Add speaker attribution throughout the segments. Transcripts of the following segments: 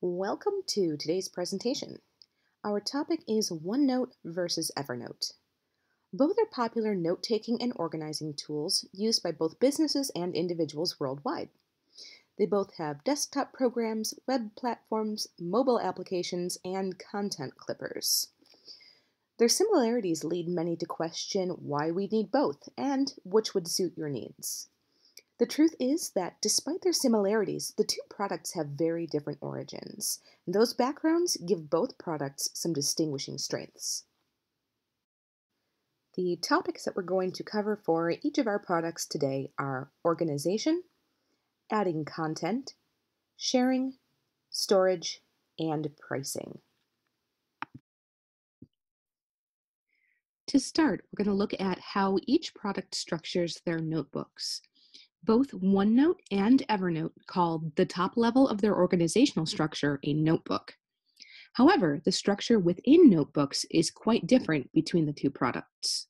Speaker 1: Welcome to today's presentation. Our topic is OneNote versus Evernote. Both are popular note-taking and organizing tools used by both businesses and individuals worldwide. They both have desktop programs, web platforms, mobile applications, and content clippers. Their similarities lead many to question why we need both and which would suit your needs. The truth is that despite their similarities, the two products have very different origins, and those backgrounds give both products some distinguishing strengths. The topics that we're going to cover for each of our products today are organization, adding content, sharing, storage, and pricing. To start, we're going to look at how each product structures their notebooks. Both OneNote and Evernote call the top level of their organizational structure a notebook. However, the structure within notebooks is quite different between the two products.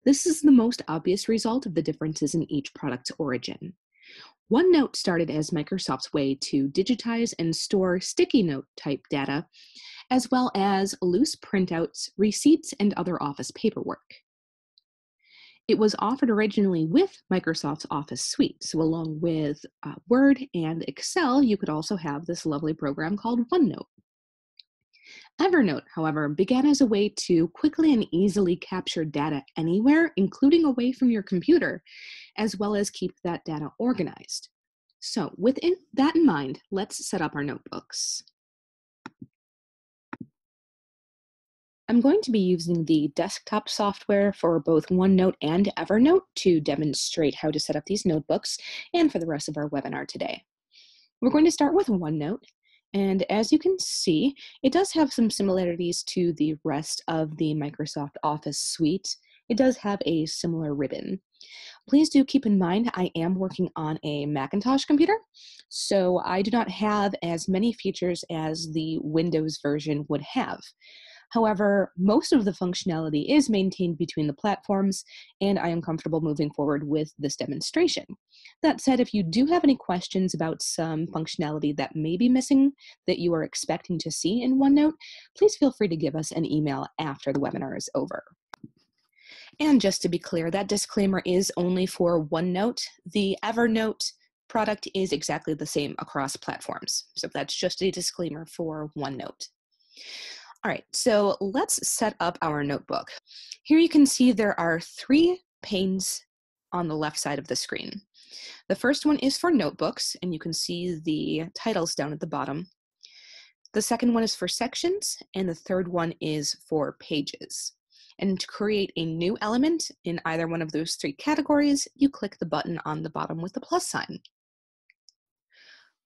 Speaker 1: This is the most obvious result of the differences in each product's origin. OneNote started as Microsoft's way to digitize and store sticky note type data, as well as loose printouts, receipts, and other office paperwork. It was offered originally with Microsoft's Office suite, so along with Word and Excel, you could also have this lovely program called OneNote. Evernote, however, began as a way to quickly and easily capture data anywhere, including away from your computer, as well as keep that data organized. So with that in mind, let's set up our notebooks. I'm going to be using the desktop software for both OneNote and Evernote to demonstrate how to set up these notebooks and for the rest of our webinar today. We're going to start with OneNote, and as you can see, it does have some similarities to the rest of the Microsoft Office suite. It does have a similar ribbon. Please do keep in mind I am working on a Macintosh computer, so I do not have as many features as the Windows version would have. However, most of the functionality is maintained between the platforms, and I am comfortable moving forward with this demonstration. That said, if you do have any questions about some functionality that may be missing that you are expecting to see in OneNote, please feel free to give us an email after the webinar is over. And just to be clear, that disclaimer is only for OneNote. The Evernote product is exactly the same across platforms, so that's just a disclaimer for OneNote. All right, so let's set up our notebook. Here you can see there are 3 panes on the left side of the screen. The first one is for notebooks, and you can see the titles down at the bottom. The second one is for sections, and the third one is for pages. And to create a new element in either one of those 3 categories, you click the button on the bottom with the plus sign.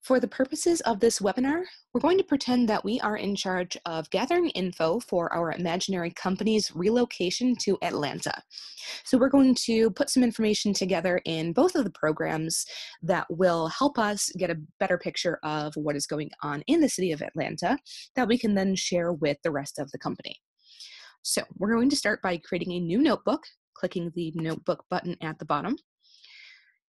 Speaker 1: For the purposes of this webinar, we're going to pretend that we are in charge of gathering info for our imaginary company's relocation to Atlanta. So we're going to put some information together in both of the programs that will help us get a better picture of what is going on in the city of Atlanta that we can then share with the rest of the company. So we're going to start by creating a new notebook, clicking the notebook button at the bottom.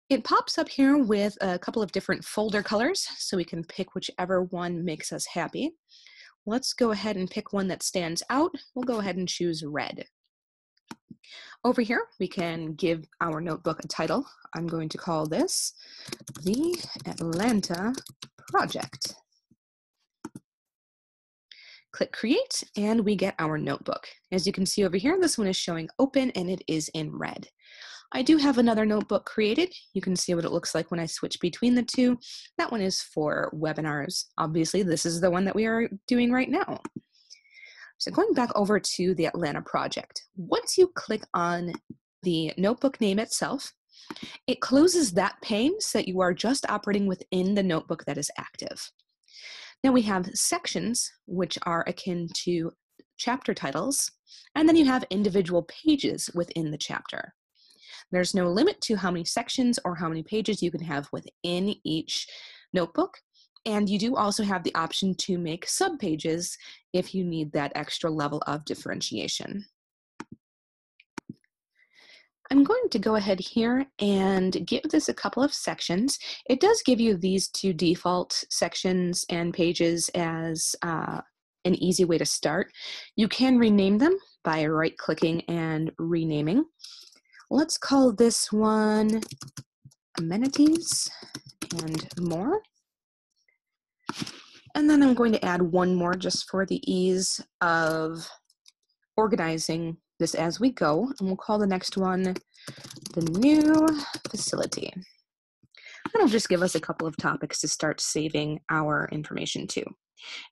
Speaker 1: It pops up here with a couple of different folder colors, so we can pick whichever one makes us happy. Let's go ahead and pick one that stands out. We'll go ahead and choose red. Over here, we can give our notebook a title. I'm going to call this the Atlanta Project. Click Create, and we get our notebook. As you can see over here, this one is showing open, and it is in red. I do have another notebook created. You can see what it looks like when I switch between the two. That one is for webinars. Obviously, this is the one that we are doing right now. So going back over to the Atlanta project, once you click on the notebook name itself, it closes that pane so that you are just operating within the notebook that is active. Now we have sections, which are akin to chapter titles, and then you have individual pages within the chapter. There's no limit to how many sections or how many pages you can have within each notebook, and you do also have the option to make subpages if you need that extra level of differentiation. I'm going to go ahead here and give this a couple of sections. It does give you these two default sections and pages as an easy way to start. You can rename them by right-clicking and renaming. Let's call this one Amenities and More. And then I'm going to add one more just for the ease of organizing this as we go. And we'll call the next one the New Facility. That'll just give us a couple of topics to start saving our information to.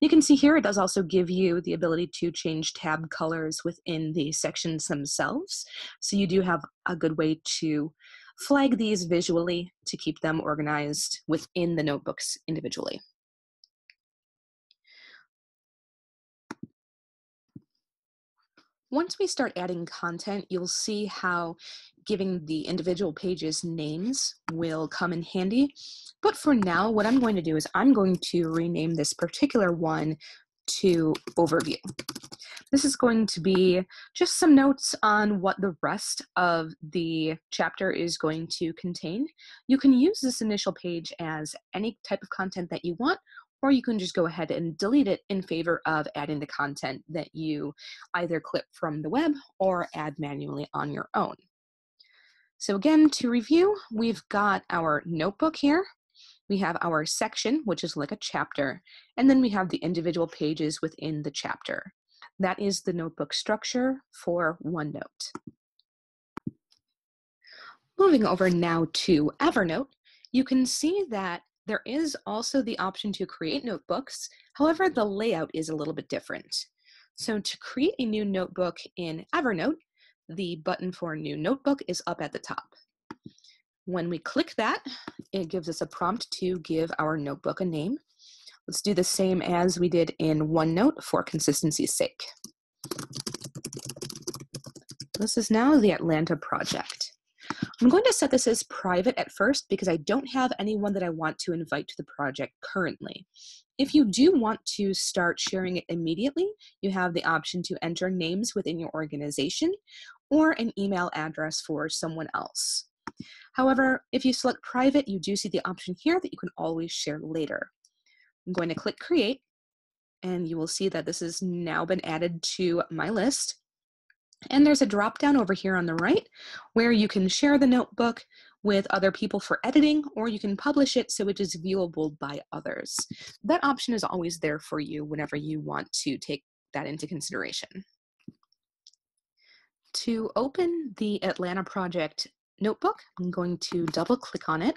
Speaker 1: You can see here it does also give you the ability to change tab colors within the sections themselves. So you do have a good way to flag these visually to keep them organized within the notebooks individually. Once we start adding content, you'll see how giving the individual pages names will come in handy. But for now, what I'm going to do is I'm going to rename this particular one to Overview. This is going to be just some notes on what the rest of the chapter is going to contain. You can use this initial page as any type of content that you want, or you can just go ahead and delete it in favor of adding the content that you either clip from the web or add manually on your own. So again, to review, we've got our notebook here. We have our section, which is like a chapter, and then we have the individual pages within the chapter. That is the notebook structure for OneNote. Moving over now to Evernote, you can see that there is also the option to create notebooks. However, the layout is a little bit different. So to create a new notebook in Evernote, the button for New Notebook is up at the top. When we click that, it gives us a prompt to give our notebook a name. Let's do the same as we did in OneNote for consistency's sake. This is now the Atlanta project. I'm going to set this as private at first because I don't have anyone that I want to invite to the project currently. If you do want to start sharing it immediately, you have the option to enter names within your organization or an email address for someone else. However, if you select private, you do see the option here that you can always share later. I'm going to click Create, and you will see that this has now been added to my list. And there's a drop down over here on the right where you can share the notebook with other people for editing, or you can publish it so it is viewable by others. That option is always there for you whenever you want to take that into consideration. To open the Atlanta project notebook, I'm going to double click on it.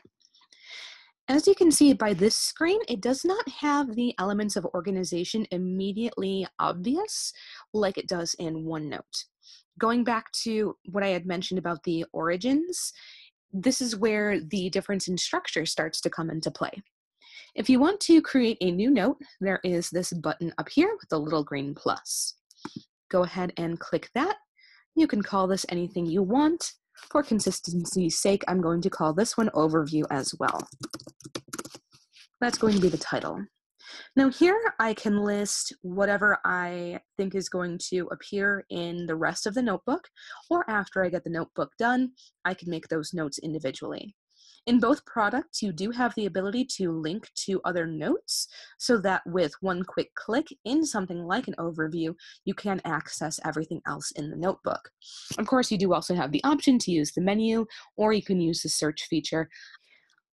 Speaker 1: As you can see by this screen, it does not have the elements of organization immediately obvious like it does in OneNote. Going back to what I had mentioned about the origins, this is where the difference in structure starts to come into play. If you want to create a new note, there is this button up here with the little green plus. Go ahead and click that. You can call this anything you want. For consistency's sake, I'm going to call this one Overview as well. That's going to be the title. Now here I can list whatever I think is going to appear in the rest of the notebook, or after I get the notebook done, I can make those notes individually. In both products, you do have the ability to link to other notes so that with one quick click in something like an overview, you can access everything else in the notebook. Of course, you do also have the option to use the menu, or you can use the search feature.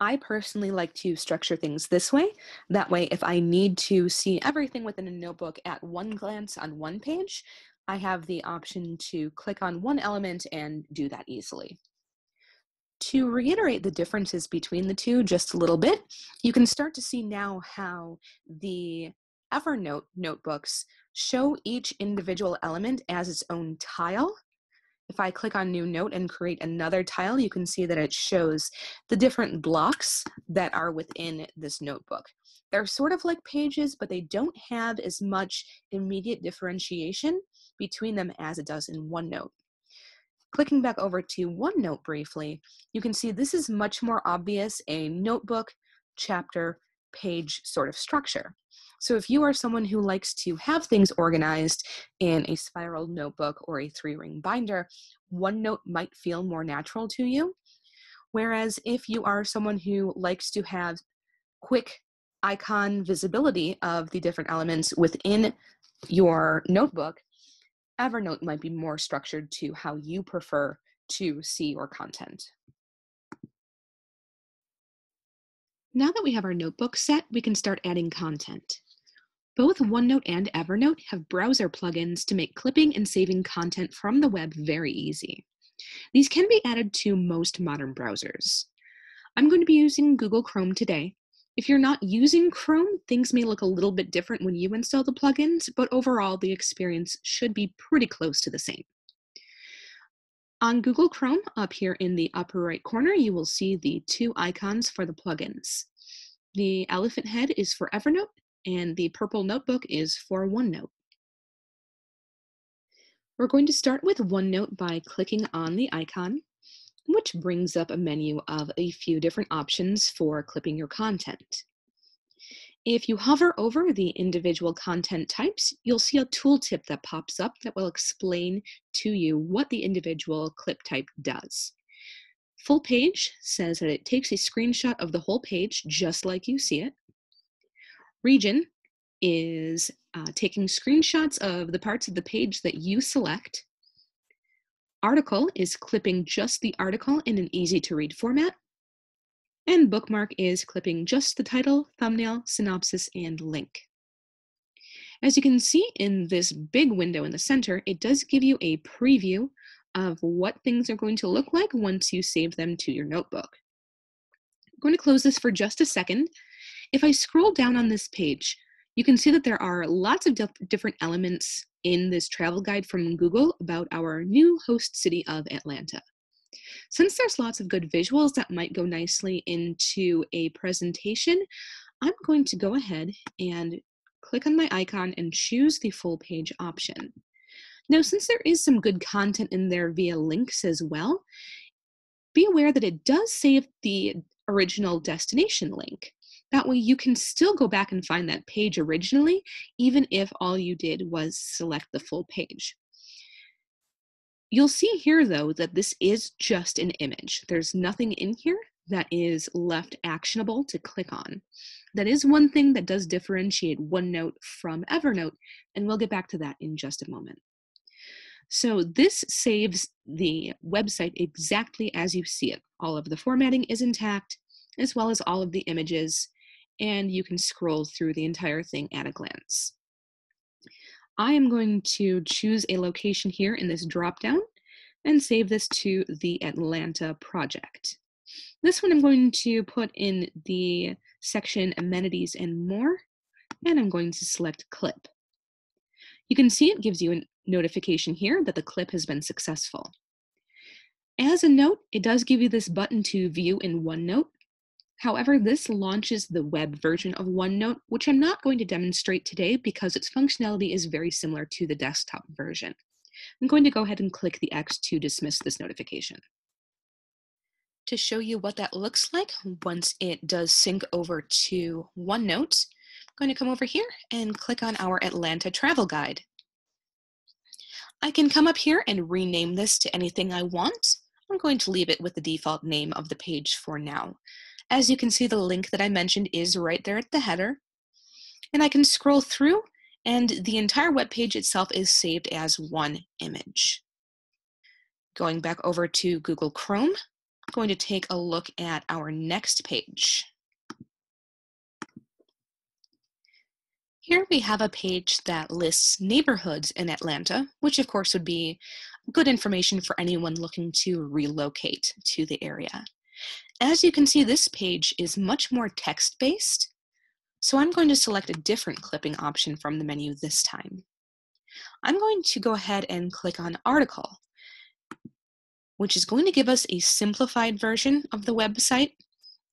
Speaker 1: I personally like to structure things this way. That way, if I need to see everything within a notebook at one glance on one page, I have the option to click on one element and do that easily. To reiterate the differences between the two just a little bit, you can start to see now how the Evernote notebooks show each individual element as its own tile. If I click on New Note and create another tile, you can see that it shows the different blocks that are within this notebook. They're sort of like pages, but they don't have as much immediate differentiation between them as it does in OneNote. Clicking back over to OneNote briefly, you can see this is much more obvious, a notebook, chapter, page sort of structure. So if you are someone who likes to have things organized in a spiral notebook or a 3-ring binder, OneNote might feel more natural to you. Whereas if you are someone who likes to have quick icon visibility of the different elements within your notebook, Evernote might be more structured to how you prefer to see your content. Now that we have our notebook set, we can start adding content. Both OneNote and Evernote have browser plugins to make clipping and saving content from the web very easy. These can be added to most modern browsers. I'm going to be using Google Chrome today. If you're not using Chrome, things may look a little bit different when you install the plugins, but overall the experience should be pretty close to the same. On Google Chrome, up here in the upper right corner, you will see the 2 icons for the plugins. The elephant head is for Evernote, and the purple notebook is for OneNote. We're going to start with OneNote by clicking on the icon, which brings up a menu of a few different options for clipping your content. If you hover over the individual content types, you'll see a tooltip that pops up that will explain to you what the individual clip type does. Full page says that it takes a screenshot of the whole page just like you see it. Region is taking screenshots of the parts of the page that you select. Article is clipping just the article in an easy-to-read format. And bookmark is clipping just the title, thumbnail, synopsis, and link. As you can see in this big window in the center, it does give you a preview of what things are going to look like once you save them to your notebook. I'm going to close this for just a second. If I scroll down on this page, you can see that there are lots of different elements in this travel guide from Google about our new host city of Atlanta. Since there's lots of good visuals that might go nicely into a presentation, I'm going to go ahead and click on my icon and choose the full page option. Now, since there is some good content in there via links as well, be aware that it does save the original destination link. That way you can still go back and find that page originally, even if all you did was select the full page. You'll see here, though, that this is just an image. There's nothing in here that is left actionable to click on. That is one thing that does differentiate OneNote from Evernote, and we'll get back to that in just a moment. So this saves the website exactly as you see it. All of the formatting is intact, as well as all of the images, and you can scroll through the entire thing at a glance. I am going to choose a location here in this dropdown and save this to the Atlanta project. This one I'm going to put in the section Amenities and More, and I'm going to select Clip. You can see it gives you a notification here that the clip has been successful. As a note, it does give you this button to view in OneNote. However, this launches the web version of OneNote, which I'm not going to demonstrate today because its functionality is very similar to the desktop version. I'm going to go ahead and click the X to dismiss this notification. To show you what that looks like once it does sync over to OneNote, I'm going to come over here and click on our Atlanta travel guide. I can come up here and rename this to anything I want. I'm going to leave it with the default name of the page for now. As you can see, the link that I mentioned is right there at the header. And I can scroll through, and the entire web page itself is saved as one image. Going back over to Google Chrome, I'm going to take a look at our next page. Here we have a page that lists neighborhoods in Atlanta, which of course would be good information for anyone looking to relocate to the area. As you can see, this page is much more text-based, so I'm going to select a different clipping option from the menu this time. I'm going to go ahead and click on Article, which is going to give us a simplified version of the website.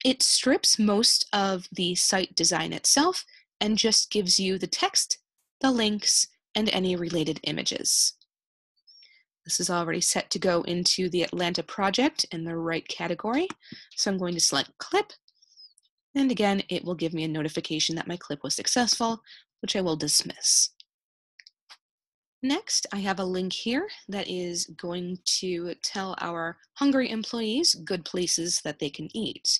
Speaker 1: It strips most of the site design itself and just gives you the text, the links, and any related images. This is already set to go into the Atlanta project in the right category. So I'm going to select Clip, And again, it will give me a notification that my clip was successful, which I will dismiss. Next, I have a link here that is going to tell our hungry employees good places that they can eat.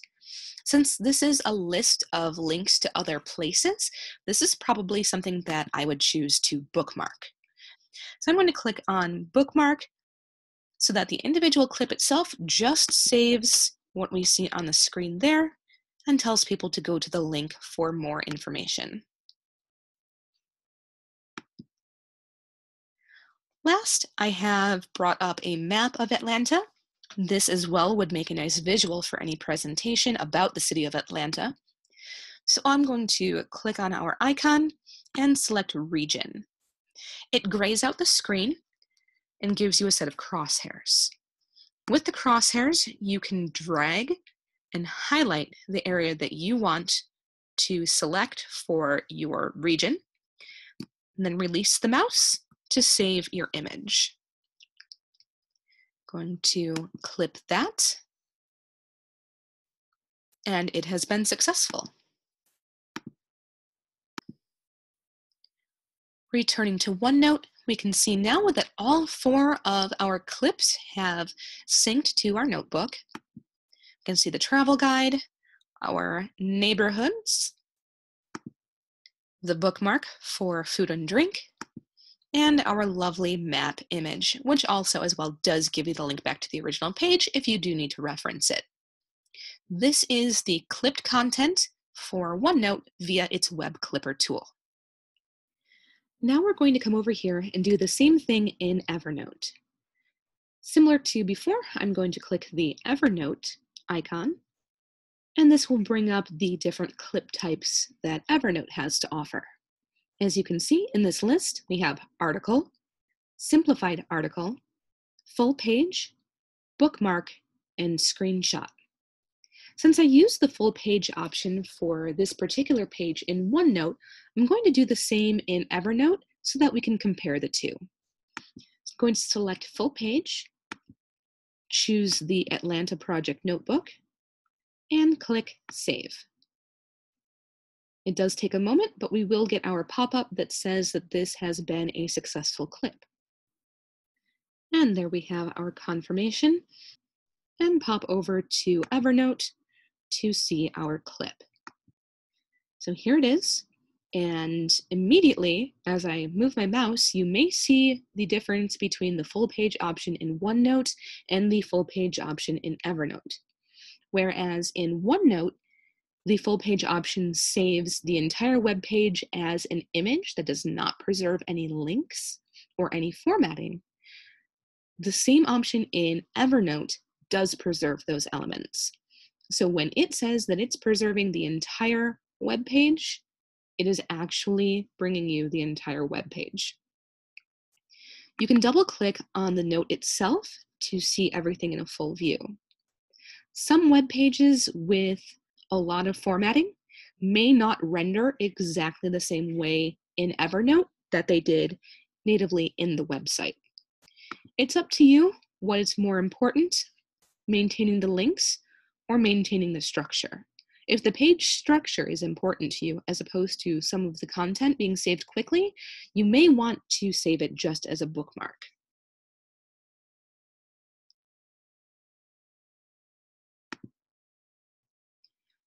Speaker 1: Since this is a list of links to other places, this is probably something that I would choose to bookmark. So I'm going to click on bookmark so that the individual clip itself just saves what we see on the screen there and tells people to go to the link for more information. Last, I have brought up a map of Atlanta. This as well would make a nice visual for any presentation about the city of Atlanta. So I'm going to click on our icon and select region. It grays out the screen and gives you a set of crosshairs. With the crosshairs, you can drag and highlight the area that you want to select for your region, and then release the mouse to save your image. Going to clip that, and it has been successful. Returning to OneNote, we can see now that all 4 of our clips have synced to our notebook. You can see the travel guide, our neighborhoods, the bookmark for food and drink, and our lovely map image, which also as well does give you the link back to the original page if you do need to reference it. This is the clipped content for OneNote via its web clipper tool. Now we're going to come over here and do the same thing in Evernote. Similar to before, I'm going to click the Evernote icon, and this will bring up the different clip types that Evernote has to offer. As you can see in this list, we have article, simplified article, full page, bookmark, and screenshot. Since I use the full page option for this particular page in OneNote, I'm going to do the same in Evernote so that we can compare the two. I'm going to select full page, choose the Atlanta Project Notebook, and click Save. It does take a moment, but we will get our pop-up that says that this has been a successful clip. And there we have our confirmation, and pop over to Evernote to see our clip. So here it is, and immediately as I move my mouse, you may see the difference between the full page option in OneNote and the full page option in Evernote. Whereas in OneNote, the full page option saves the entire web page as an image that does not preserve any links or any formatting. The same option in Evernote does preserve those elements. So when it says that it's preserving the entire web page, it is actually bringing you the entire web page. You can double click on the note itself to see everything in a full view. Some web pages with a lot of formatting may not render exactly the same way in Evernote that they did natively in the website. It's up to you what is more important, maintaining the links or maintaining the structure. If the page structure is important to you as opposed to some of the content being saved quickly, you may want to save it just as a bookmark.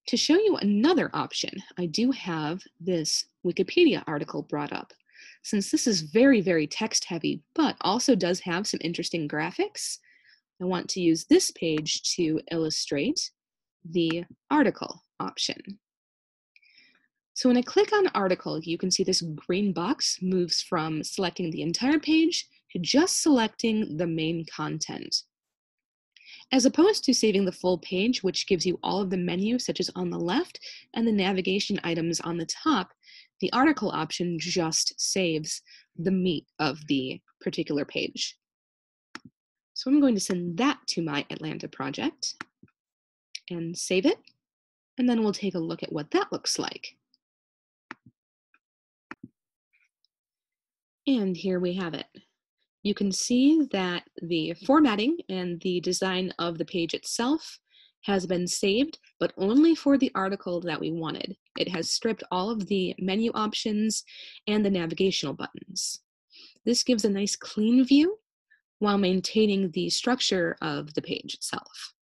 Speaker 1: To show you another option, I do have this Wikipedia article brought up. Since this is very, very text heavy, but also does have some interesting graphics, I want to use this page to illustrate the article option. So when I click on article, you can see this green box moves from selecting the entire page to just selecting the main content. As opposed to saving the full page, which gives you all of the menus such as on the left and the navigation items on the top, the article option just saves the meat of the particular page. So I'm going to send that to my Atlanta project and save it, and then we'll take a look at what that looks like. And here we have it. You can see that the formatting and the design of the page itself has been saved, but only for the article that we wanted. It has stripped all of the menu options and the navigational buttons. This gives a nice clean view while maintaining the structure of the page itself.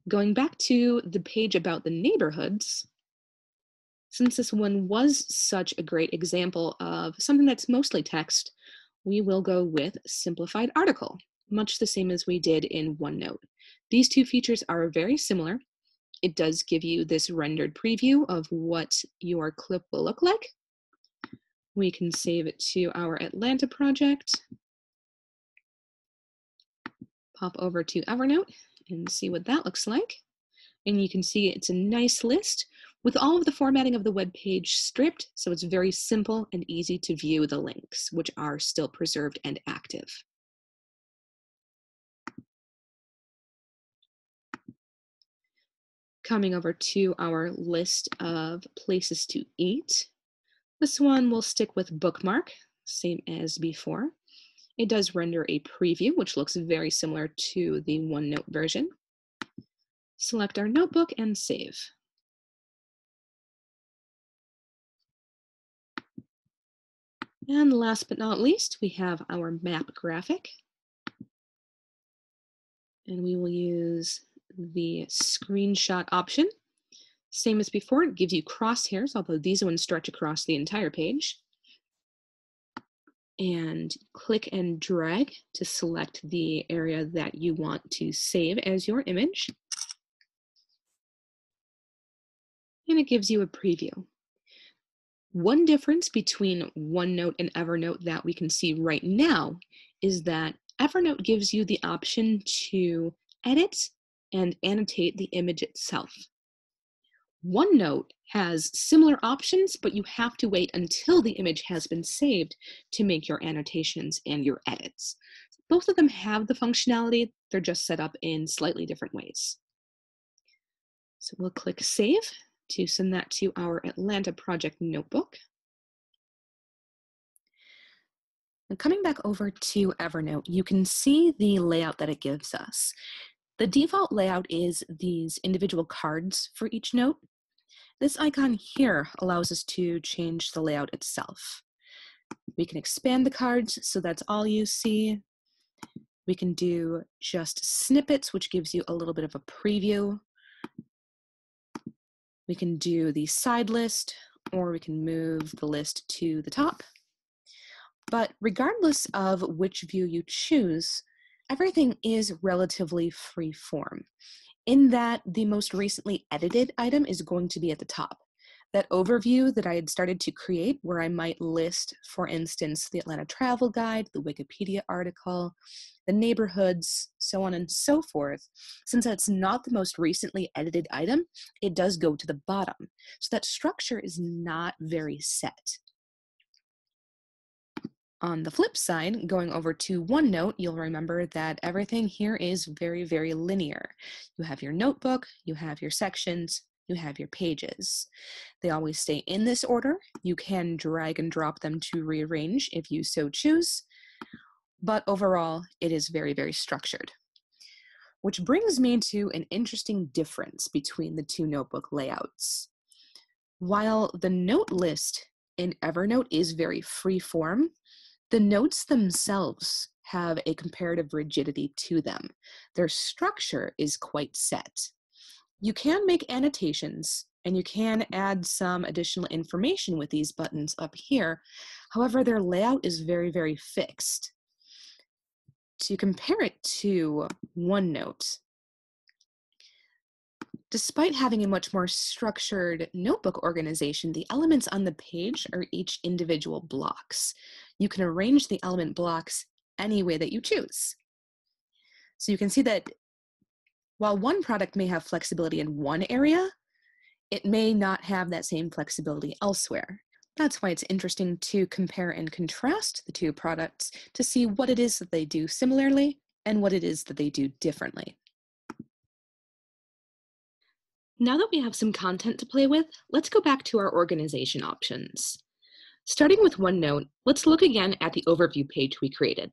Speaker 1: Going back to the page about the neighborhoods, since this one was such a great example of something that's mostly text, we will go with simplified article, much the same as we did in OneNote. These two features are very similar. It does give you this rendered preview of what your clip will look like. We can save it to our Atlanta project, pop over to Evernote and see what that looks like. And you can see it's a nice list with all of the formatting of the web page stripped, so it's very simple and easy to view the links, which are still preserved and active. Coming over to our list of places to eat. This one will stick with bookmark, same as before. It does render a preview, which looks very similar to the OneNote version. Select our notebook and save. And last but not least, we have our map graphic. And we will use the screenshot option. Same as before, it gives you crosshairs, although these ones stretch across the entire page. And click and drag to select the area that you want to save as your image. And it gives you a preview. One difference between OneNote and Evernote that we can see right now is that Evernote gives you the option to edit and annotate the image itself. OneNote has similar options, but you have to wait until the image has been saved to make your annotations and your edits. Both of them have the functionality, they're just set up in slightly different ways. So we'll click Save to send that to our Atlanta project notebook. And coming back over to Evernote, you can see the layout that it gives us. The default layout is these individual cards for each note. This icon here allows us to change the layout itself. We can expand the cards so that's all you see. We can do just snippets, which gives you a little bit of a preview. We can do the side list, or we can move the list to the top. But regardless of which view you choose, everything is relatively free form, in that the most recently edited item is going to be at the top. That overview that I had started to create, where I might list, for instance, the Atlanta travel guide, the Wikipedia article, the neighborhoods, so on and so forth, since that's not the most recently edited item, it does go to the bottom. So that structure is not very set. On the flip side, going over to OneNote, you'll remember that everything here is very, very linear. You have your notebook, you have your sections, you have your pages. They always stay in this order. You can drag and drop them to rearrange if you so choose, but overall, it is very, very structured. Which brings me to an interesting difference between the two notebook layouts. While the note list in Evernote is very free form, the notes themselves have a comparative rigidity to them. Their structure is quite set. You can make annotations and you can add some additional information with these buttons up here. However, their layout is very, very fixed. To compare it to OneNote, despite having a much more structured notebook organization, the elements on the page are each individual blocks. You can arrange the element blocks any way that you choose. So you can see that while one product may have flexibility in one area, it may not have that same flexibility elsewhere. That's why it's interesting to compare and contrast the two products to see what it is that they do similarly and what it is that they do differently. Now that we have some content to play with, let's go back to our organization options. Starting with OneNote, let's look again at the overview page we created.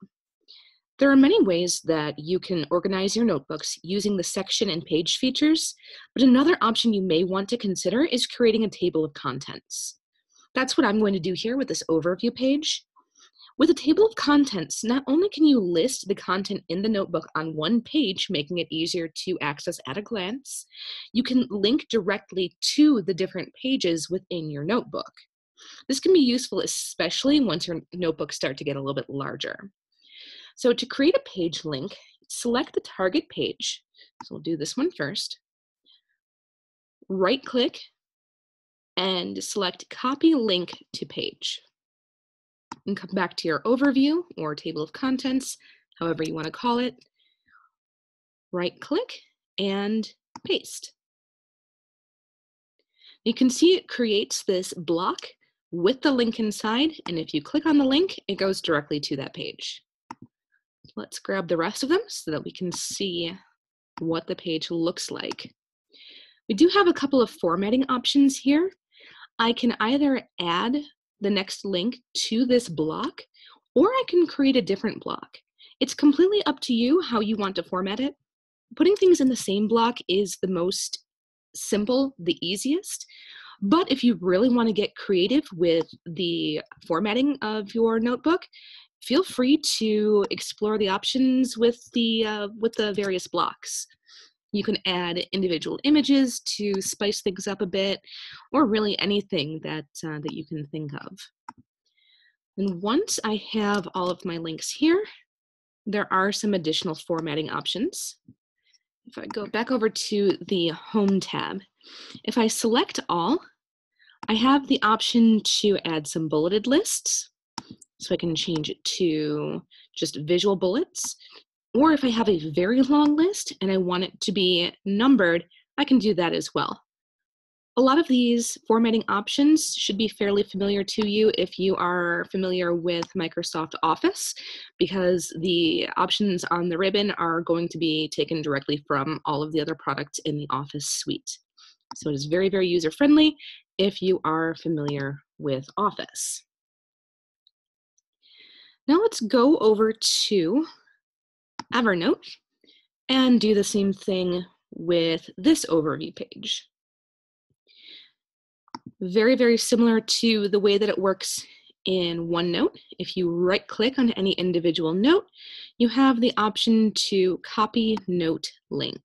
Speaker 1: There are many ways that you can organize your notebooks using the section and page features, but another option you may want to consider is creating a table of contents. That's what I'm going to do here with this overview page. With a table of contents, not only can you list the content in the notebook on one page, making it easier to access at a glance, you can link directly to the different pages within your notebook. This can be useful especially once your notebooks start to get a little bit larger. So to create a page link, select the target page. So we'll do this one first. Right-click and select Copy Link to Page. And come back to your overview or table of contents, however you want to call it. Right-click and paste. You can see it creates this block with the link inside, and if you click on the link, it goes directly to that page. Let's grab the rest of them so that we can see what the page looks like. We do have a couple of formatting options here. I can either add the next link to this block, or I can create a different block. It's completely up to you how you want to format it. Putting things in the same block is the most simple, the easiest. But if you really want to get creative with the formatting of your notebook, feel free to explore the options with the various blocks. You can add individual images to spice things up a bit, or really anything that you can think of. And once I have all of my links here, there are some additional formatting options. If I go back over to the Home tab, if I select all, I have the option to add some bulleted lists. So I can change it to just visual bullets. Or if I have a very long list and I want it to be numbered, I can do that as well. A lot of these formatting options should be fairly familiar to you if you are familiar with Microsoft Office, because the options on the ribbon are going to be taken directly from all of the other products in the Office suite. So it is very, very user-friendly if you are familiar with Office. Now let's go over to Evernote and do the same thing with this overview page. Very, very similar to the way that it works in OneNote. If you right-click on any individual note, you have the option to copy note link.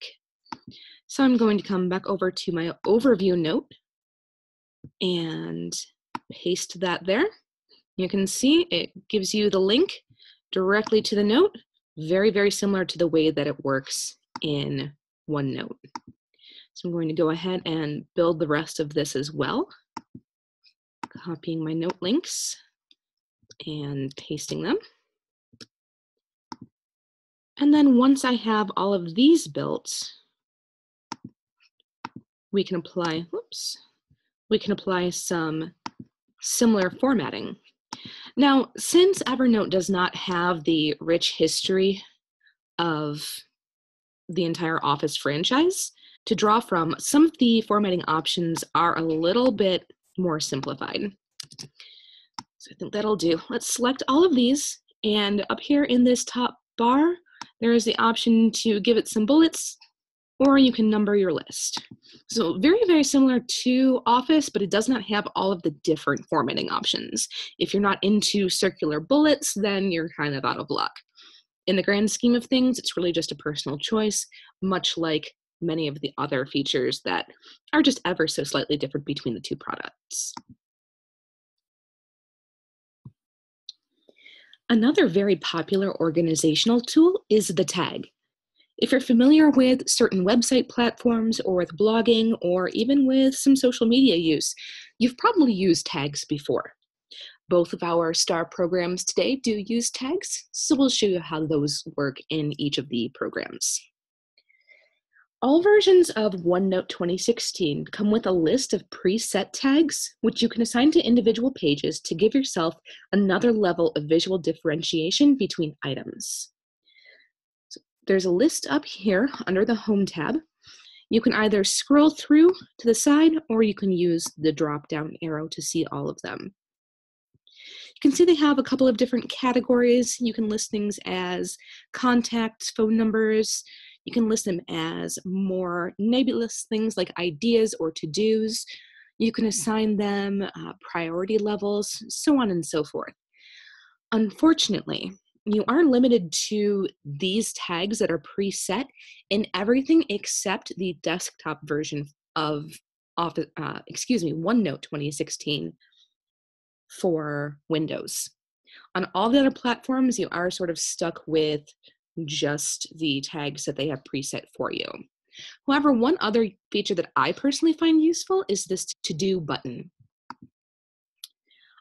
Speaker 1: So I'm going to come back over to my overview note and paste that there. You can see it gives you the link directly to the note, very, very similar to the way that it works in OneNote. So I'm going to go ahead and build the rest of this as well, copying my note links and pasting them. And then once I have all of these built, we can apply some similar formatting. Now, since Evernote does not have the rich history of the entire Office franchise to draw from, some of the formatting options are a little bit more simplified. So I think that'll do. Let's select all of these, and up here in this top bar, there is the option to give it some bullets, or you can number your list. So very, very similar to Office, but it does not have all of the different formatting options. If you're not into circular bullets, then you're kind of out of luck. In the grand scheme of things, it's really just a personal choice, much like many of the other features that are just ever so slightly different between the two products. Another very popular organizational tool is the tag. If you're familiar with certain website platforms or with blogging or even with some social media use, you've probably used tags before. Both of our STAR programs today do use tags, so we'll show you how those work in each of the programs. All versions of OneNote 2016 come with a list of preset tags, which you can assign to individual pages to give yourself another level of visual differentiation between items. So there's a list up here under the Home tab. You can either scroll through to the side, or you can use the drop-down arrow to see all of them. You can see they have a couple of different categories. You can list things as contacts, phone numbers. You can list them as more nebulous things like ideas or to-dos. You can assign them priority levels, so on and so forth. Unfortunately, you are limited to these tags that are preset in everything except the desktop version of OneNote 2016 for Windows. On all the other platforms, you are sort of stuck with just the tags that they have preset for you. However, one other feature that I personally find useful is this to-do button.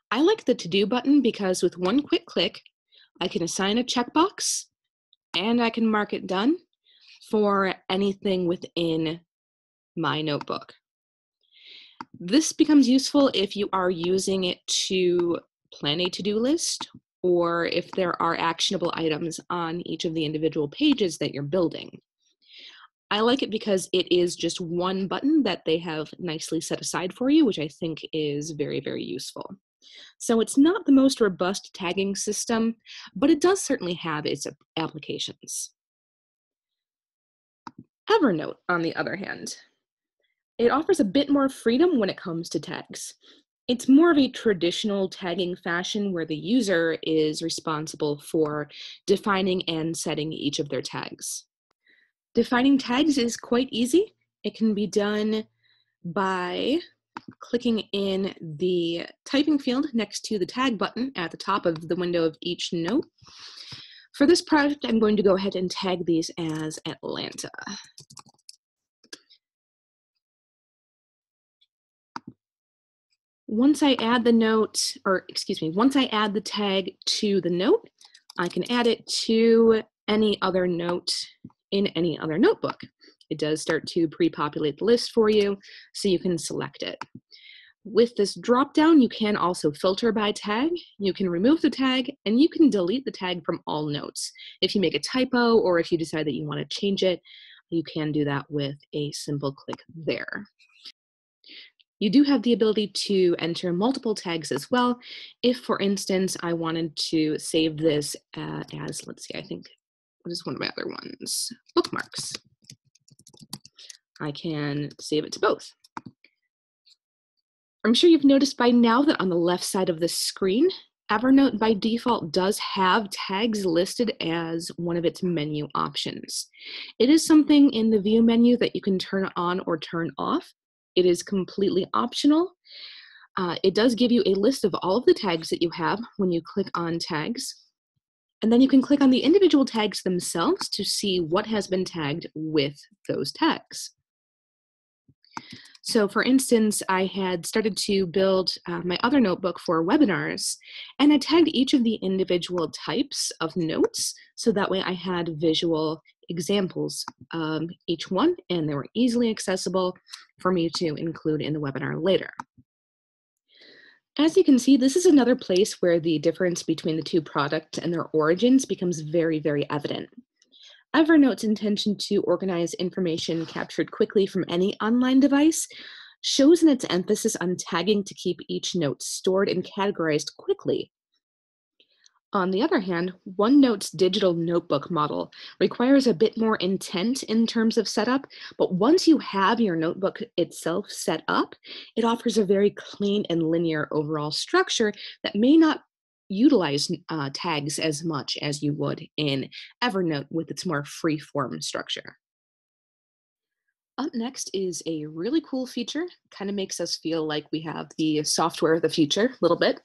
Speaker 1: I like the to-do button because with one quick click, I can assign a checkbox and I can mark it done for anything within my notebook. This becomes useful if you are using it to plan a to-do list or if there are actionable items on each of the individual pages that you're building. I like it because it is just one button that they have nicely set aside for you, which I think is very, very useful. So it's not the most robust tagging system, but it does certainly have its applications. Evernote, on the other hand, it offers a bit more freedom when it comes to tags. It's more of a traditional tagging fashion where the user is responsible for defining and setting each of their tags. Defining tags is quite easy. It can be done by clicking in the typing field next to the tag button at the top of the window of each note. For this project, I'm going to go ahead and tag these as Atlanta. Once I add once I add the tag to the note, I can add it to any other note in any other notebook. It does start to pre-populate the list for you, so you can select it. With this drop-down, you can also filter by tag. You can remove the tag, and you can delete the tag from all notes. If you make a typo, or if you decide that you want to change it, you can do that with a simple click there. You do have the ability to enter multiple tags as well. If, for instance, I wanted to save this as, let's see, I think, what is one of my other ones? Bookmarks. I can save it to both. I'm sure you've noticed by now that on the left side of the screen, Evernote by default does have tags listed as one of its menu options. It is something in the view menu that you can turn on or turn off. It is completely optional. It does give you a list of all of the tags that you have when you click on tags. And then you can click on the individual tags themselves to see what has been tagged with those tags. So for instance, I had started to build my other notebook for webinars, and I tagged each of the individual types of notes, so that way I had visual examples of each one, and they were easily accessible for me to include in the webinar later. As you can see, this is another place where the difference between the two products and their origins becomes very, very evident. Evernote's intention to organize information captured quickly from any online device shows in its emphasis on tagging to keep each note stored and categorized quickly. On the other hand, OneNote's digital notebook model requires a bit more intent in terms of setup, but once you have your notebook itself set up, it offers a very clean and linear overall structure that may not utilize tags as much as you would in Evernote with its more free-form structure. Up next is a really cool feature, kind of makes us feel like we have the software of the future a little bit.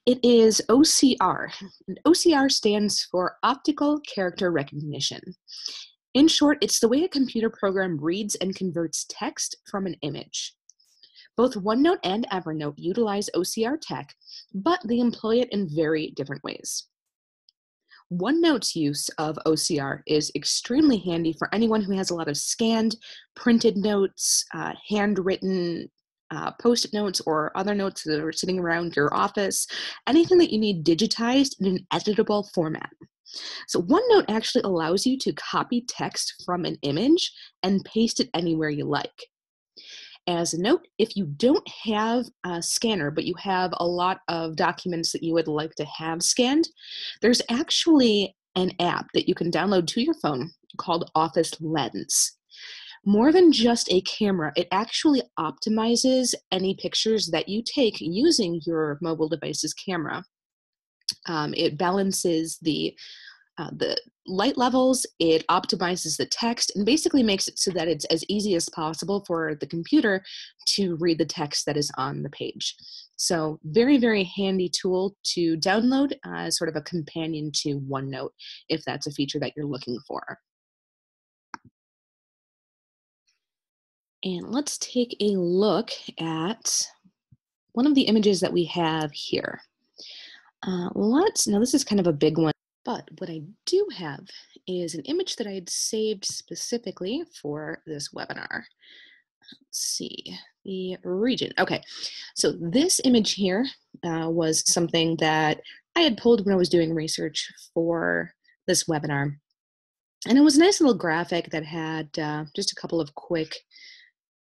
Speaker 1: It is OCR. And OCR stands for Optical Character Recognition. In short, it's the way a computer program reads and converts text from an image. Both OneNote and Evernote utilize OCR tech, but they employ it in very different ways. OneNote's use of OCR is extremely handy for anyone who has a lot of scanned, printed notes, handwritten post-it notes, or other notes that are sitting around your office, anything that you need digitized in an editable format. So OneNote actually allows you to copy text from an image and paste it anywhere you like. As a note, if you don't have a scanner, but you have a lot of documents that you would like to have scanned, there's actually an app that you can download to your phone called Office Lens. More than just a camera, it actually optimizes any pictures that you take using your mobile device's camera. It balances the light levels, it optimizes the text, and basically makes it so that it's as easy as possible for the computer to read the text that is on the page. So very, very handy tool to download as sort of a companion to OneNote, if that's a feature that you're looking for. And let's take a look at one of the images that we have here. Now this is kind of a big one, but what I do have is an image that I had saved specifically for this webinar. Let's see, the region. Okay, so this image here was something that I had pulled when I was doing research for this webinar. And it was a nice little graphic that had just a couple of quick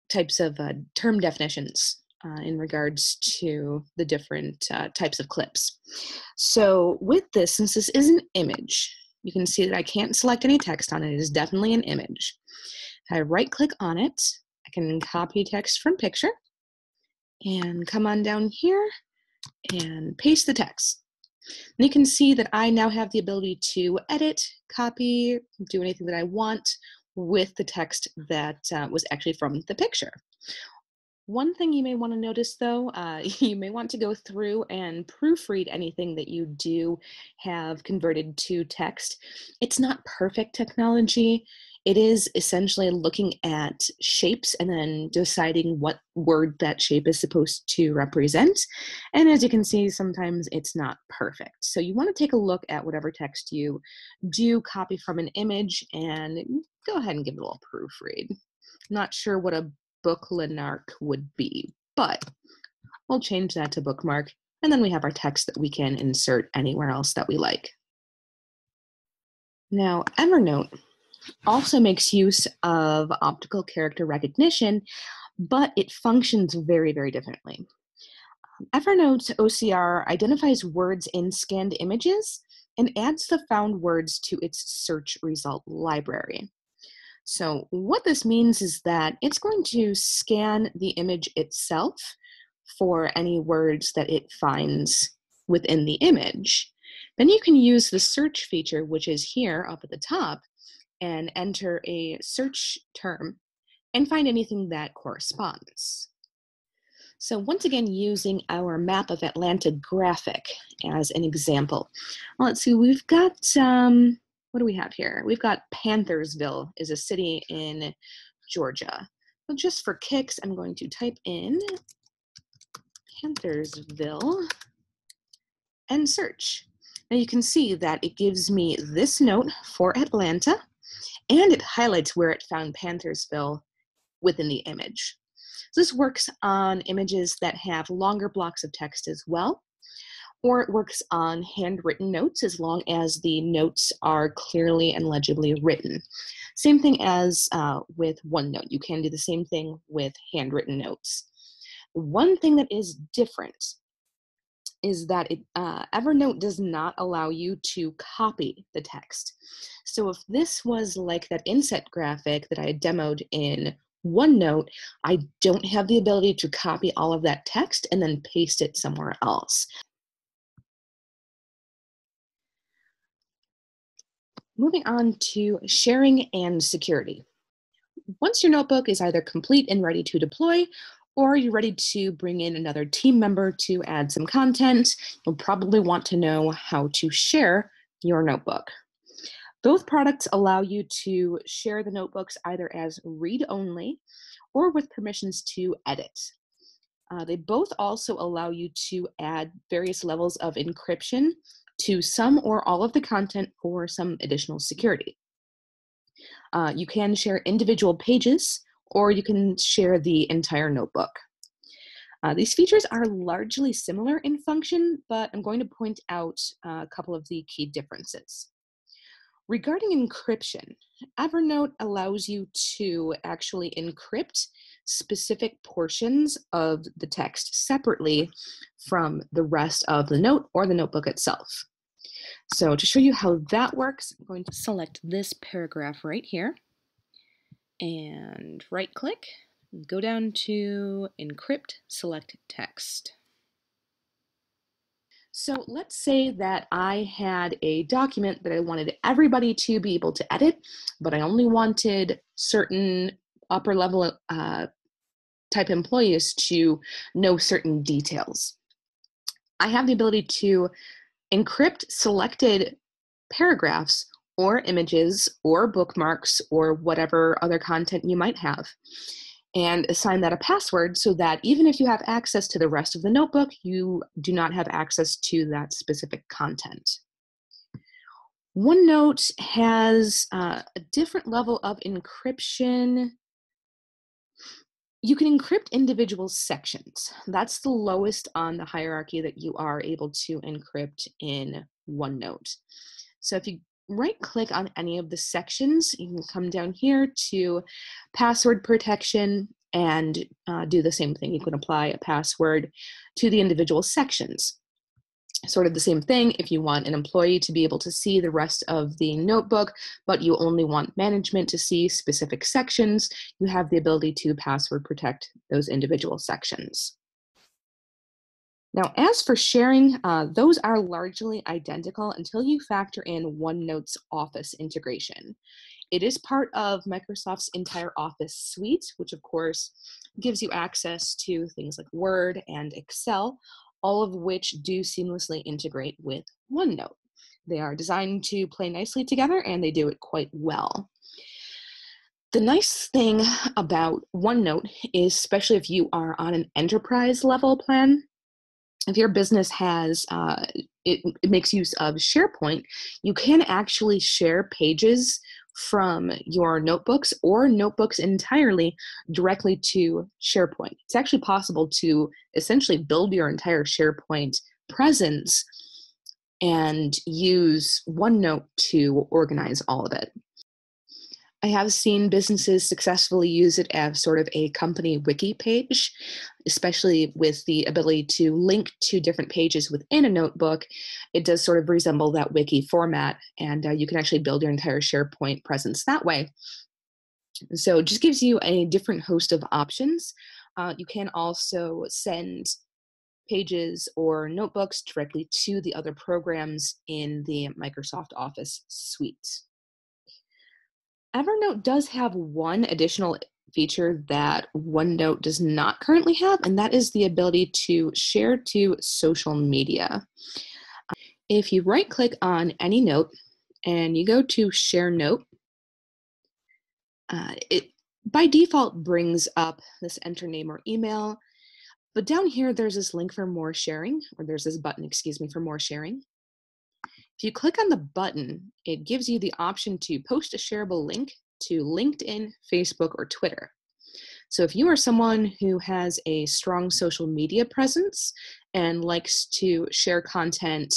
Speaker 1: types of term definitions in regards to the different types of clips. So with this, since this is an image, you can see that I can't select any text on it. It is definitely an image. If I right click on it, I can copy text from picture and come on down here and paste the text. And you can see that I now have the ability to edit, copy, do anything that I want with the text that was actually from the picture. One thing you may want to notice though, you may want to go through and proofread anything that you do have converted to text. It's not perfect technology. It is essentially looking at shapes and then deciding what word that shape is supposed to represent. And as you can see, sometimes it's not perfect. So you want to take a look at whatever text you do copy from an image and go ahead and give it a little proofread. I'm not sure what a booklinarc would be, but we'll change that to bookmark, and then we have our text that we can insert anywhere else that we like. Now, Evernote also makes use of optical character recognition, but it functions very, very differently. Evernote OCR identifies words in scanned images and adds the found words to its search result library. So what this means is that it's going to scan the image itself for any words that it finds within the image. Then you can use the search feature, which is here up at the top, and enter a search term and find anything that corresponds. So once again, using our map of Atlanta graphic as an example. Well, let's see, we've got what do we have here? We've got Panthersville is a city in Georgia. So just for kicks, I'm going to type in Panthersville and search. Now you can see that it gives me this note for Atlanta, and it highlights where it found Panthersville within the image. So this works on images that have longer blocks of text as well, or it works on handwritten notes as long as the notes are clearly and legibly written. Same thing as with OneNote. You can do the same thing with handwritten notes. One thing that is different is that Evernote does not allow you to copy the text. So if this was like that inset graphic that I had demoed in OneNote, I don't have the ability to copy all of that text and then paste it somewhere else. Moving on to sharing and security. Once your notebook is either complete and ready to deploy, or you're ready to bring in another team member to add some content, you'll probably want to know how to share your notebook. Both products allow you to share the notebooks either as read-only or with permissions to edit. They both also allow you to add various levels of encryption to some or all of the content for some additional security. You can share individual pages, or you can share the entire notebook. These features are largely similar in function, but I'm going to point out a couple of the key differences. Regarding encryption, Evernote allows you to actually encrypt specific portions of the text separately from the rest of the note or the notebook itself. So to show you how that works, I'm going to select this paragraph right here and right click, go down to Encrypt, select Text. So let's say that I had a document that I wanted everybody to be able to edit, but I only wanted certain upper level type employees to know certain details. I have the ability to encrypt selected paragraphs or images or bookmarks or whatever other content you might have, and assign that a password so that even if you have access to the rest of the notebook, you do not have access to that specific content. OneNote has a different level of encryption. You can encrypt individual sections. That's the lowest on the hierarchy that you are able to encrypt in OneNote. So if you right-click on any of the sections, you can come down here to password protection and do the same thing. You can apply a password to the individual sections. Sort of the same thing if you want an employee to be able to see the rest of the notebook, but you only want management to see specific sections, you have the ability to password protect those individual sections. Now, as for sharing, those are largely identical until you factor in OneNote's Office integration. It is part of Microsoft's entire Office suite, which of course gives you access to things like Word and Excel, all of which do seamlessly integrate with OneNote. They are designed to play nicely together, and they do it quite well. The nice thing about OneNote is, especially if you are on an enterprise level plan, if your business has, it makes use of SharePoint, you can actually share pages from your notebooks or notebooks entirely directly to SharePoint. It's actually possible to essentially build your entire SharePoint presence and use OneNote to organize all of it. I have seen businesses successfully use it as sort of a company wiki page, especially with the ability to link to different pages within a notebook. It does sort of resemble that wiki format, and you can actually build your entire SharePoint presence that way. So it just gives you a different host of options. You can also send pages or notebooks directly to the other programs in the Microsoft Office suite. Evernote does have one additional feature that OneNote does not currently have, and that is the ability to share to social media. If you right-click on any note and you go to Share Note, it by default brings up this enter name or email, but down here there's this link for more sharing, or there's this button, excuse me, for more sharing. If you click on the button, it gives you the option to post a shareable link to LinkedIn, Facebook, or Twitter. So if you are someone who has a strong social media presence and likes to share content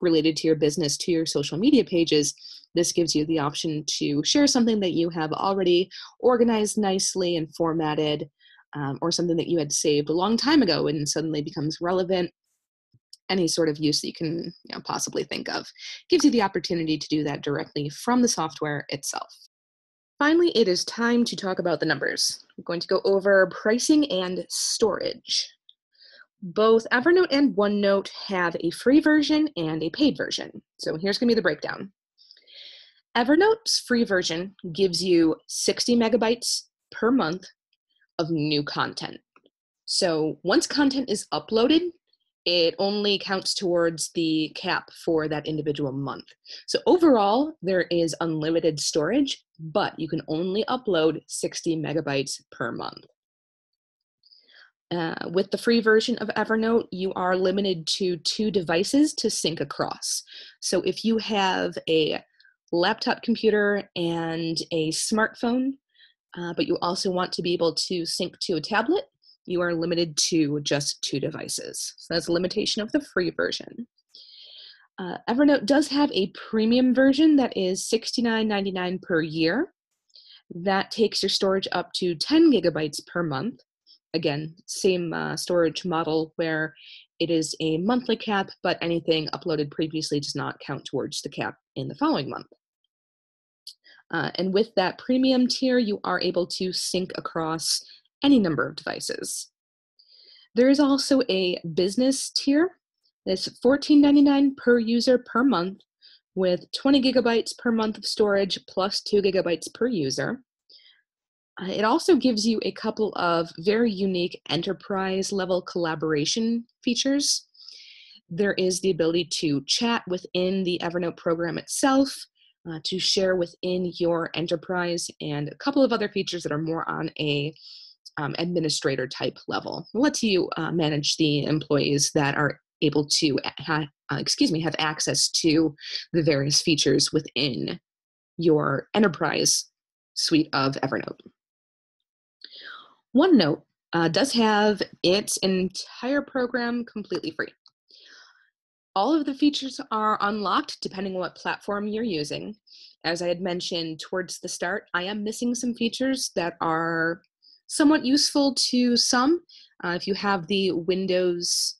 Speaker 1: related to your business to your social media pages, this gives you the option to share something that you have already organized nicely and formatted, or something that you had saved a long time ago and suddenly becomes relevant. Any sort of use that you can possibly think of. Gives you the opportunity to do that directly from the software itself. Finally, it is time to talk about the numbers. I'm going to go over pricing and storage. Both Evernote and OneNote have a free version and a paid version. So here's going to be the breakdown. Evernote's free version gives you 60 megabytes per month of new content. So once content is uploaded, it only counts towards the cap for that individual month. So overall, there is unlimited storage, but you can only upload 60 megabytes per month. With the free version of Evernote, you are limited to 2 devices to sync across. So if you have a laptop computer and a smartphone, but you also want to be able to sync to a tablet, you are limited to just 2 devices. So that's a limitation of the free version. Evernote does have a premium version that is $69.99 per year. That takes your storage up to 10 gigabytes per month. Again, same storage model where it is a monthly cap, but anything uploaded previously does not count towards the cap in the following month. And with that premium tier, you are able to sync across any number of devices. There is also a business tier that's $14.99 per user per month with 20 gigabytes per month of storage plus 2 gigabytes per user. It also gives you a couple of very unique enterprise level collaboration features. There is the ability to chat within the Evernote program itself, to share within your enterprise, and a couple of other features that are more on a administrator type level. It lets you manage the employees that are able to have access to the various features within your enterprise suite of Evernote. OneNote does have its entire program completely free. All of the features are unlocked depending on what platform you're using. As I had mentioned towards the start, I am missing some features that are somewhat useful to some. If you have the Windows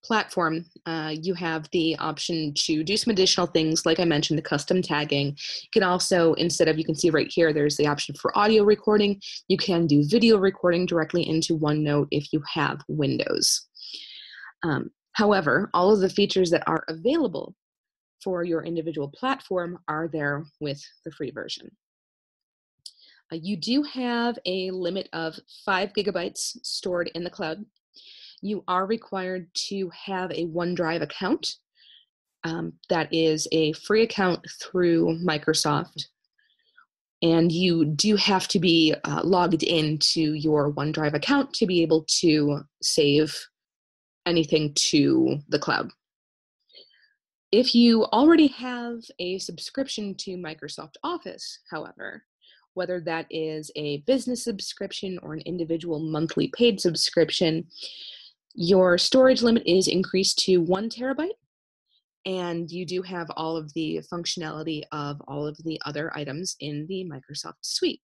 Speaker 1: platform, you have the option to do some additional things, like I mentioned, the custom tagging. You can also, you can see right here, there's the option for audio recording. You can do video recording directly into OneNote if you have Windows. However, all of the features that are available for your individual platform are there with the free version. You do have a limit of 5 gigabytes stored in the cloud. You are required to have a OneDrive account. That is a free account through Microsoft. And you do have to be logged into your OneDrive account to be able to save anything to the cloud. If you already have a subscription to Microsoft Office, however, whether that is a business subscription or an individual monthly paid subscription, your storage limit is increased to 1 terabyte, and you do have all of the functionality of all of the other items in the Microsoft suite.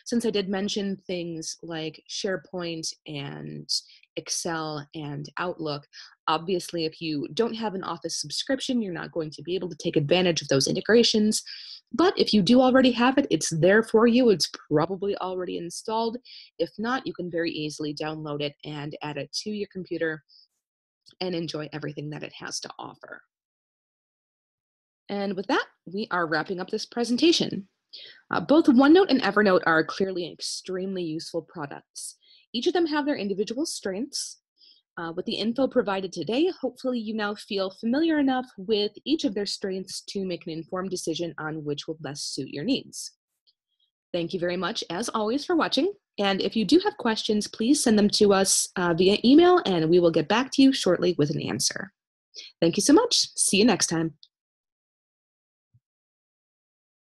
Speaker 1: Since I did mention things like SharePoint and Excel and Outlook, obviously if you don't have an Office subscription, you're not going to be able to take advantage of those integrations. But if you do already have it, it's there for you. It's probably already installed. If not, you can very easily download it and add it to your computer and enjoy everything that it has to offer. And with that, we are wrapping up this presentation. Both OneNote and Evernote are clearly extremely useful products. Each of them have their individual strengths. With the info provided today, hopefully you now feel familiar enough with each of their strengths to make an informed decision on which will best suit your needs. Thank you very much, as always, for watching. And if you do have questions, please send them to us via email, and we will get back to you shortly with an answer. Thank you so much. See you next time.